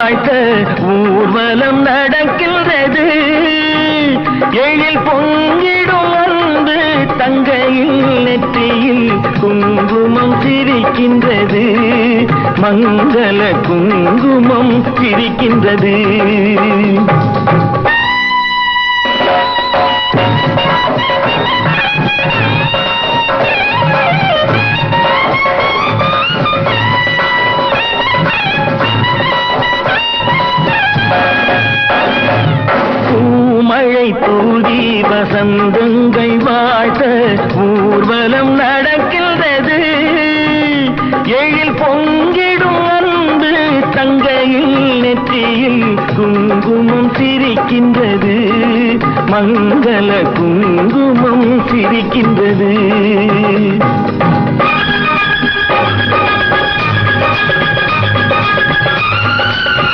ஊர்வலம் நடக்கின்றது. எழில் பொங்கிடும் அன்பு தங்கையில் நெற்றியில் குங்குமம் சிரிக்கின்றது. மங்கள குங்குமம் சிரிக்கின்றது. மழை தூதி வசந்தங்கள் வாழ்த்த ஊர்வலம் நடக்கின்றது. எழில் பொங்கிடும் அன்பு தங்கையில் நெற்றியில் குங்குமம் சிரிக்கின்றது. மங்கள குங்குமம் சிரிக்கின்றது.